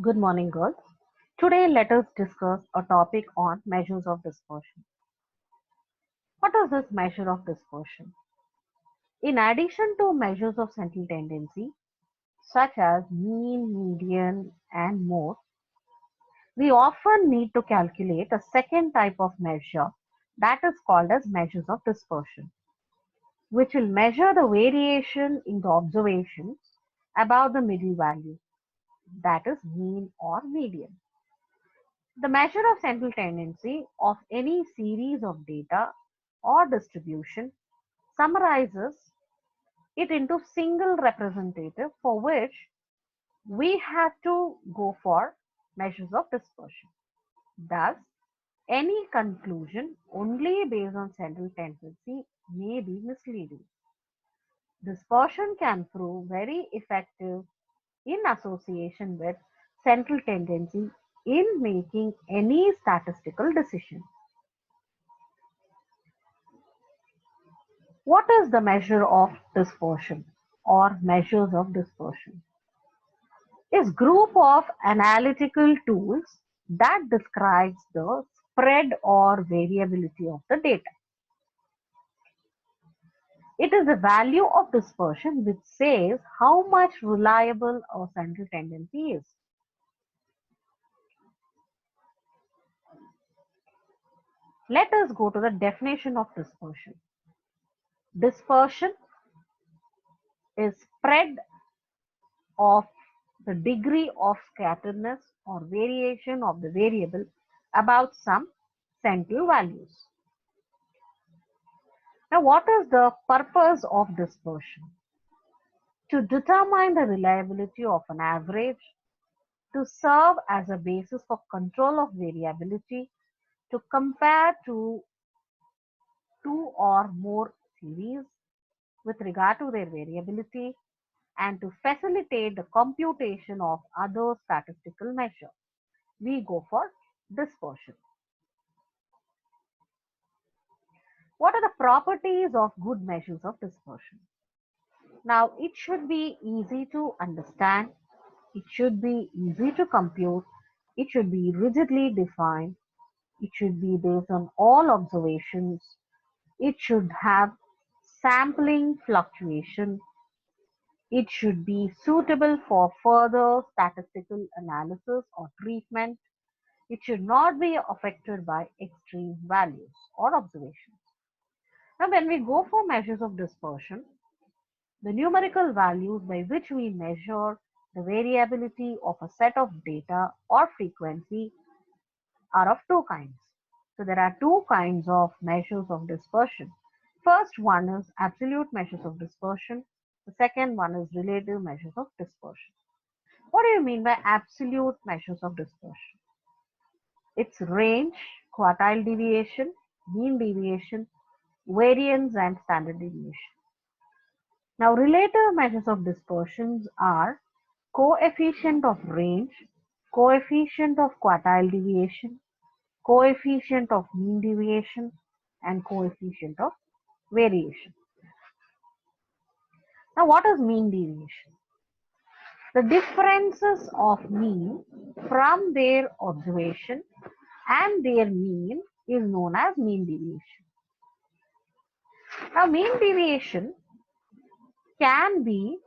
Good morning, girls. Today, let us discuss a topic on measures of dispersion. What is this measure of dispersion? In addition to measures of central tendency, such as mean, median, and more, we often need to calculate a second type of measure that is called as measures of dispersion, which will measure the variation in the observations about the middle value, that is mean or median. The measure of central tendency of any series of data or distribution summarizes it into single representative for which we have to go for measures of dispersion. Thus, any conclusion only based on central tendency may be misleading. Dispersion can prove very effective in association with central tendency in making any statistical decision. What is the measure of dispersion or measures of dispersion? Is group of analytical tools that describes the spread or variability of the data. It is the value of dispersion which says how much reliable our central tendency is. Let us go to the definition of dispersion. Dispersion is spread of the degree of scatteredness or variation of the variable about some central values. Now, what is the purpose of dispersion? To determine the reliability of an average, to serve as a basis for control of variability, to compare to two or more series with regard to their variability, and to facilitate the computation of other statistical measures. We go for dispersion. What are the properties of good measures of dispersion? Now, it should be easy to understand, it should be easy to compute, it should be rigidly defined, it should be based on all observations, it should have sampling fluctuation, it should be suitable for further statistical analysis or treatment, it should not be affected by extreme values or observations. Now, when we go for measures of dispersion, the numerical values by which we measure the variability of a set of data or frequency are of two kinds. So there are two kinds of measures of dispersion. First one is absolute measures of dispersion. The second one is relative measures of dispersion. What do you mean by absolute measures of dispersion? Its range, quartile deviation, mean deviation, variance and standard deviation. Now, relative measures of dispersions are coefficient of range, coefficient of quartile deviation, coefficient of mean deviation, and coefficient of variation. Now, what is mean deviation? The differences of mean from their observation and their mean is known as mean deviation. Now, mean deviation can be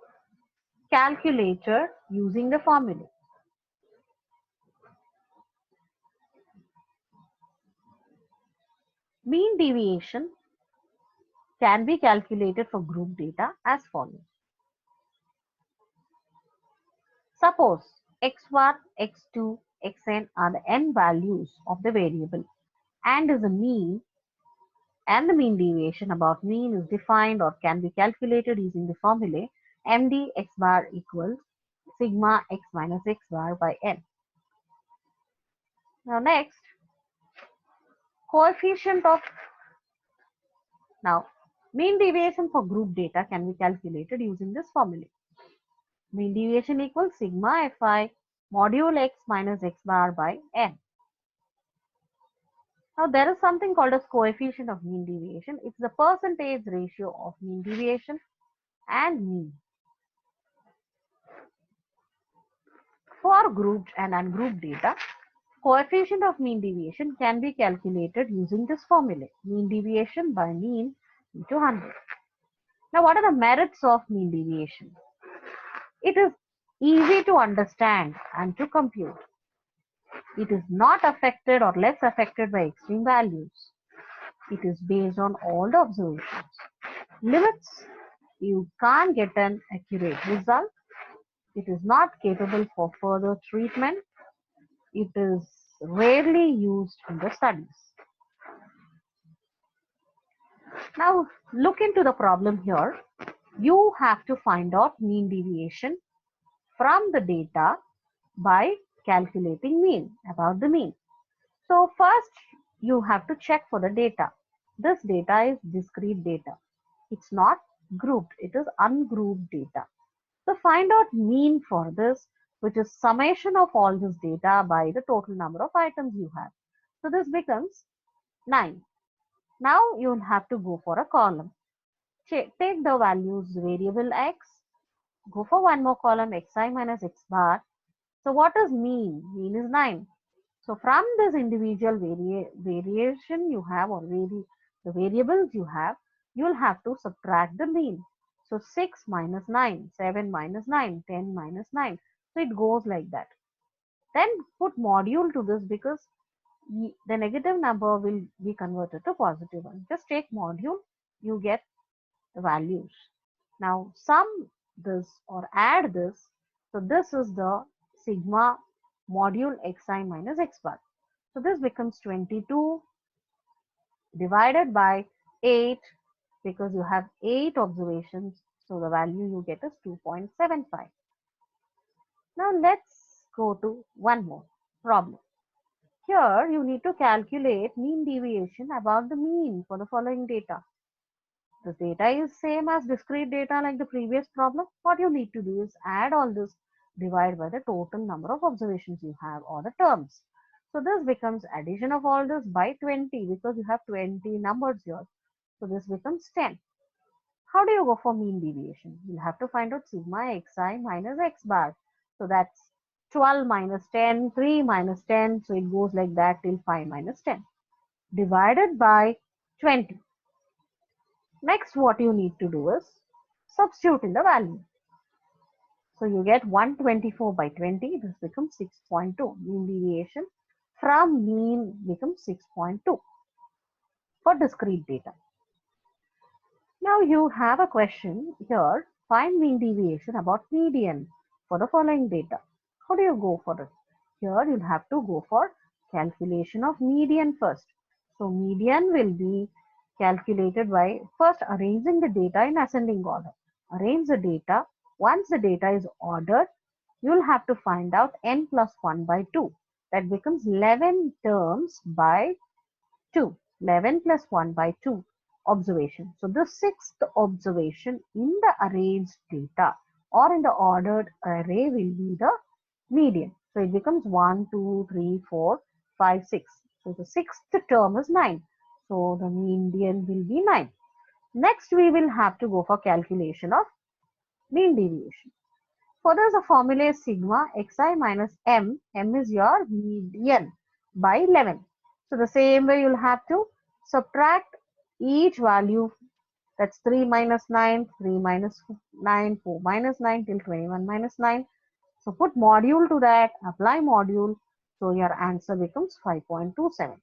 calculated using the formula. Mean deviation can be calculated for group data as follows. Suppose x1, x2, xn are the n values of the variable and is a mean, and the mean deviation about mean is defined or can be calculated using the formula md x bar equals sigma x minus x bar by n. Now next, coefficient of, now mean deviation for group data can be calculated using this formula. Mean deviation equals sigma fi module x minus x bar by n. Now there is something called as coefficient of mean deviation. It's the percentage ratio of mean deviation and mean. For grouped and ungrouped data, coefficient of mean deviation can be calculated using this formula, mean deviation by mean into 100. Now, what are the merits of mean deviation? It is easy to understand and to compute. It is not affected or less affected by extreme values. It is based on all the observations. Limits, you can't get an accurate result. It is not capable for further treatment. It is rarely used in the studies. Now look into the problem here. You have to find out mean deviation from the data by calculating mean, about the mean. So first you have to check for the data. This data is discrete data. It's not grouped, it is ungrouped data. So find out mean for this, which is summation of all this data by the total number of items you have. So this becomes 9. Now you'll have to go for a column. Take the values variable x, go for one more column xi minus x bar. So what is mean? Mean is 9. So from this individual variation you have, or the variables you have, you'll have to subtract the mean. So 6 minus 9, 7 minus 9, 10 minus 9. So it goes like that. Then put module to this, because the negative number will be converted to positive one. Just take module, you get the values. Now sum this or add this. So this is the sigma module xi minus x bar. So this becomes 22 divided by 8, because you have 8 observations. So the value you get is 2.75. Now let's go to one more problem. Here you need to calculate mean deviation about the mean for the following data. This data is same as discrete data like the previous problem. What you need to do is add all this, divide by the total number of observations you have, or the terms. So this becomes addition of all this by 20, because you have 20 numbers here. So this becomes 10. How do you go for mean deviation? You'll have to find out sigma xi minus x bar. So that's 12 minus 10, 3 minus 10. So it goes like that till 5 minus 10. Divided by 20. Next, what you need to do is substitute in the value. So you get 124 by 20. This becomes 6.2. Mean deviation from mean becomes 6.2 for discrete data. Now you have a question here. Find mean deviation about median for the following data. How do you go for it? Here you'll have to go for calculation of median first. So median will be calculated by first arranging the data in ascending order. Arrange the data. Once the data is ordered, you'll have to find out n plus 1 by 2. That becomes 11 terms by 2. 11 plus 1 by 2 observation. So the sixth observation in the arranged data or in the ordered array will be the median. So it becomes 1, 2, 3, 4, 5, 6. So the sixth term is 9. So the median will be 9. Next we will have to go for calculation of mean deviation. For this, the formula is sigma xi minus m. M is your median by 11. So the same way you'll have to subtract each value. That's 3 minus 9, 3 minus 9, 4 minus 9 till 21 minus 9. So put module to that, apply module. So your answer becomes 5.27.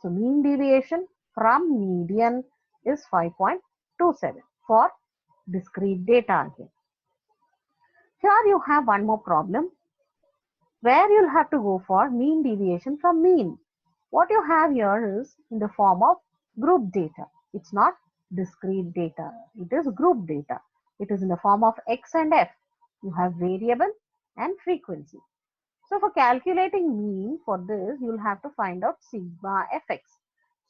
So mean deviation from median is 5.27 for discrete data again. Here you have one more problem where you'll have to go for mean deviation from mean. What you have here is in the form of group data. It's not discrete data. It is group data. It is in the form of x and f. You have variable and frequency. So for calculating mean for this, you'll have to find out sigma fx.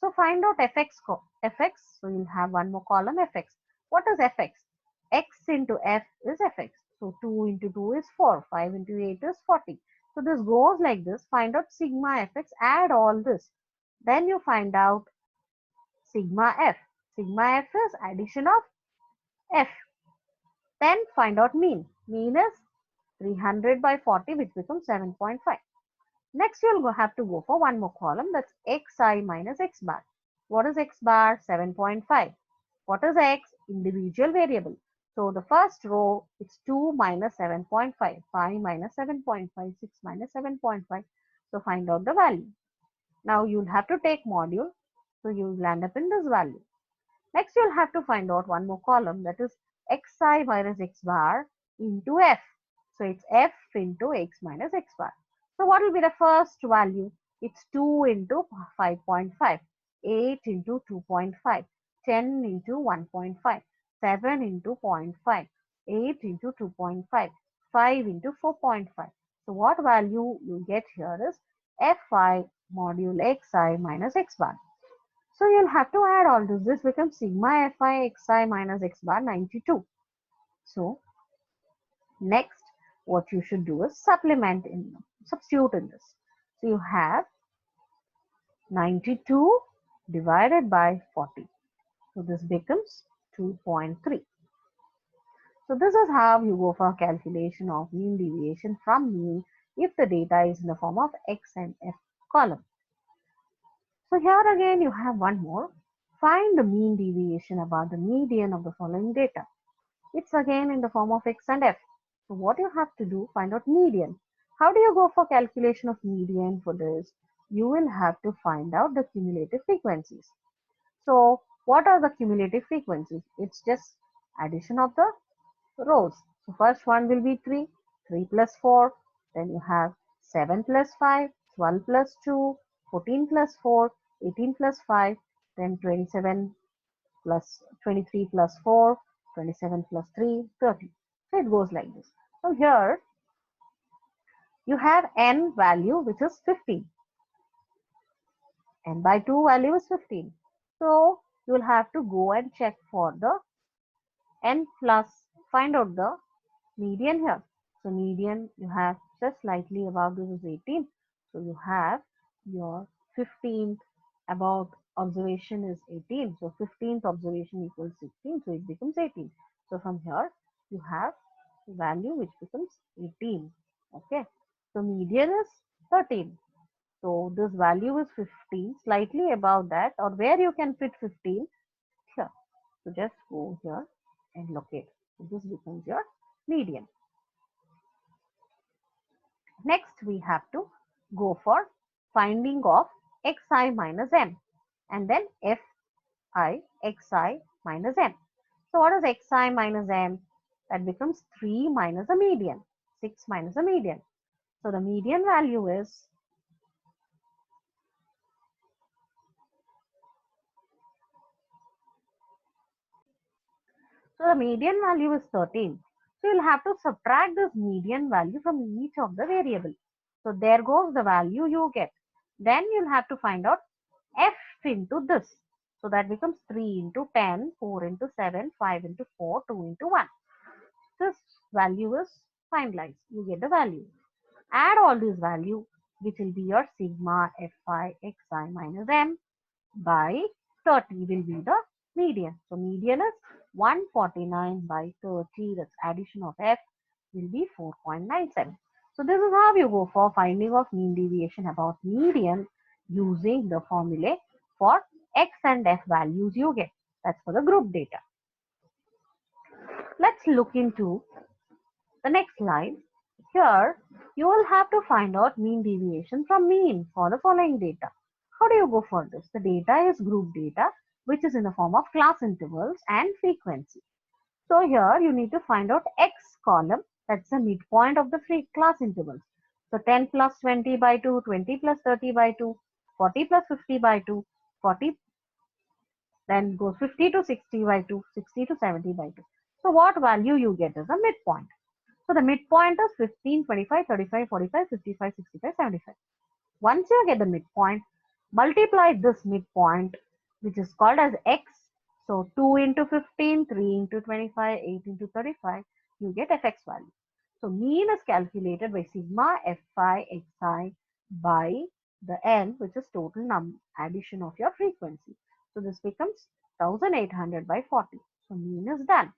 So find out fx. So you'll have one more column fx. What is fx? X into f is fx. So 2 into 2 is 4. 5 into 8 is 40. So this goes like this. Find out sigma fx. Add all this. Then you find out sigma f. Sigma f is addition of f. Then find out mean. Mean is 300 by 40, which becomes 7.5. Next, you'll have to go for one more column, that's xi minus x bar. What is x bar? 7.5. What is x? Individual variable. So the first row, it's 2 minus 7.5, 5 minus 7.5, 6 minus 7.5. So find out the value. Now you'll have to take module, so you'll land up in this value. Next, you'll have to find out one more column, that is xi minus x bar into f. So it's f into x minus x bar. So what will be the first value? It's 2 into 5.5, 8 into 2.5, 10 into 1.5, 7 into zero point 0.5, 8 into 2.5, 5 into 4.5. So what value you get here is fi module xi minus x bar. So you'll have to add all this. This becomes sigma fi xi minus x bar 92. So next, what you should do is substitute in this. So you have 92 divided by 40. So this becomes 2.3. So this is how you go for calculation of mean deviation from mean if the data is in the form of X and F column. So here again you have one more. Find the mean deviation about the median of the following data. It's again in the form of X and F. So what you have to do, find out median. How do you go for calculation of median for this? You will have to find out the cumulative frequencies. So what are the cumulative frequencies? It's just addition of the rows. So first one will be 3, 3 plus 4, then you have 7 plus 5, 12 plus 2, 14 plus 4, 18 plus 5, then 27 plus 23 plus 4, 27 plus 3, 30. So it goes like this. So here you have n value which is 15. N by 2 value is 15. So you will have to go and check for the n plus, find out the median here. So median you have just slightly above this is 18. So you have your 15th about observation is 18. So 15th observation equals 16. So it becomes 18. So from here you have value which becomes 18. Okay. So median is 13. So this value is 15, slightly above that, or where you can fit 15 here. So just go here and locate. So this becomes your median. Next, we have to go for finding of xi minus m and then fi xi minus m. So what is xi minus m? That becomes 3 minus the median, 6 minus the median. So the median value is So the median value is 13. So you'll have to subtract this median value from each of the variables. So there goes the value you get. Then you'll have to find out f into this. So that becomes 3 into 10, 4 into 7, 5 into 4, 2 into 1. This value is finalized. You get the value. Add all these value, which will be your sigma fi xi minus m by 30 will be the median. So median is 149 by 30. That's addition of f will be 4.97. So this is how you go for finding of mean deviation about median using the formulae for x and f values you get. That's for the group data. Let's look into the next slide. Here you will have to find out mean deviation from mean for the following data. How do you go for this? The data is group data, which is in the form of class intervals and frequency. So here you need to find out x column, that's the midpoint of the free class intervals. So 10 plus 20 by 2, 20 plus 30 by 2, 40 plus 50 by 2, 40 then goes 50 to 60 by 2, 60 to 70 by 2. So what value you get is a midpoint. So the midpoint is 15, 25, 35, 45, 55, 65, 75. Once you get the midpoint, multiply this midpoint, which is called as x. So 2 into 15, 3 into 25, 8 into 35, you get fx value. So mean is calculated by sigma fi xi by the n, which is total addition of your frequency. So this becomes 1800 by 40. So mean is done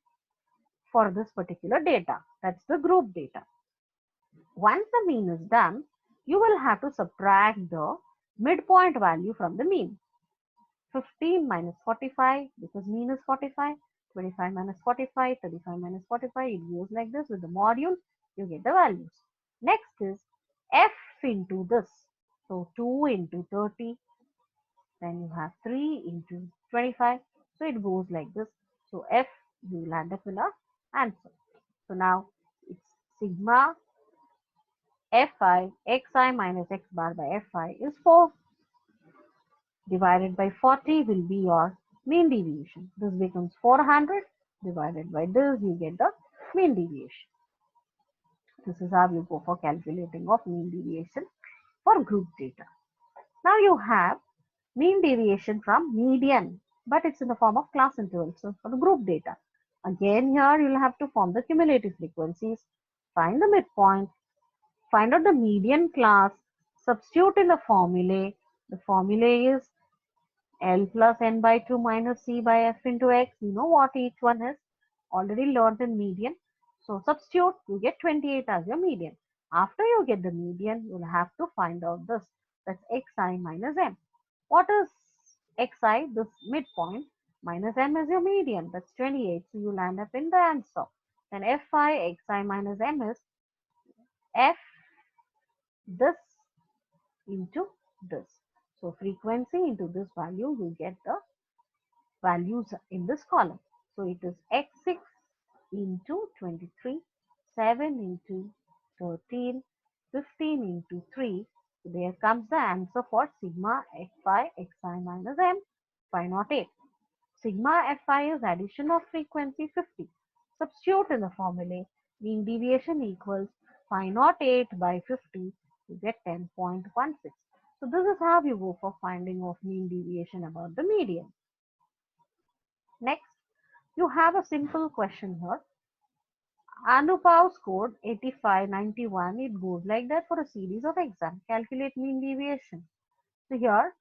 for this particular data. That's the group data. Once the mean is done, you will have to subtract the midpoint value from the mean. 15 minus 45, because mean is 45, 25 minus 45, 35 minus 45, it goes like this with the module, you get the values. Next is f into this. So 2 into 30, then you have 3 into 25. So it goes like this. So f, you will end up in a answer. So now it's sigma fi xi minus x bar by fi is 4 divided by 40 will be your mean deviation. This becomes 400 divided by this, you get the mean deviation. This is how you go for calculating of mean deviation for group data. Now you have mean deviation from median, but it's in the form of class interval. So for the group data, again here you'll have to form the cumulative frequencies, find the midpoint, find out the median class, substitute in the formulae. The formulae is L plus n by 2 minus c by f into x. You know what each one is. Already learned in median. So substitute, you get 28 as your median. After you get the median, you'll have to find out this. That's xi minus m. What is xi? This midpoint minus m is your median. That's 28. So you'll end up in the answer. Then fi xi minus m is f this into this. So frequency into this value, you get the values in this column. So it is x6 into 23, 7 into 13, 15 into 3. So there comes the answer for sigma fi xi minus m 508. Sigma fi is addition of frequency 50. Substitute in the formula. Mean deviation equals 508 by 50. You get 10.16. So this is how you go for finding of mean deviation about the median. Next, you have a simple question here. Anupav scored 8591. It goes like that for a series of exams. Calculate mean deviation. So here,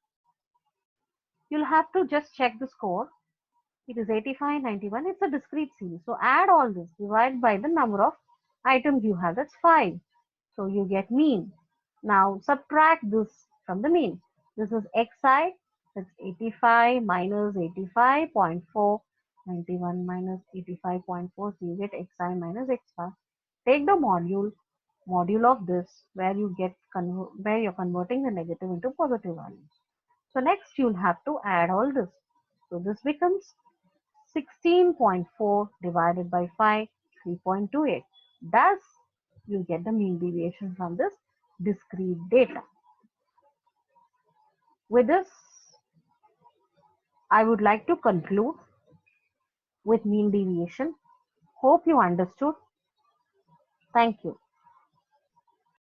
you'll have to just check the score. It is 8591. It's a discrete series. So add all this, divide by the number of items you have. That's 5. So you get mean. Now subtract this from the mean. This is xi. That's 85 minus 85.4. 91 minus 85.4. So you get xi minus x bar. Take the module of this where you get where you're converting the negative into positive values. So next you'll have to add all this. So this becomes 16.4 divided by 5, 3.28. Thus, you get the mean deviation from this discrete data. With this, I would like to conclude with mean deviation. Hope you understood. Thank you.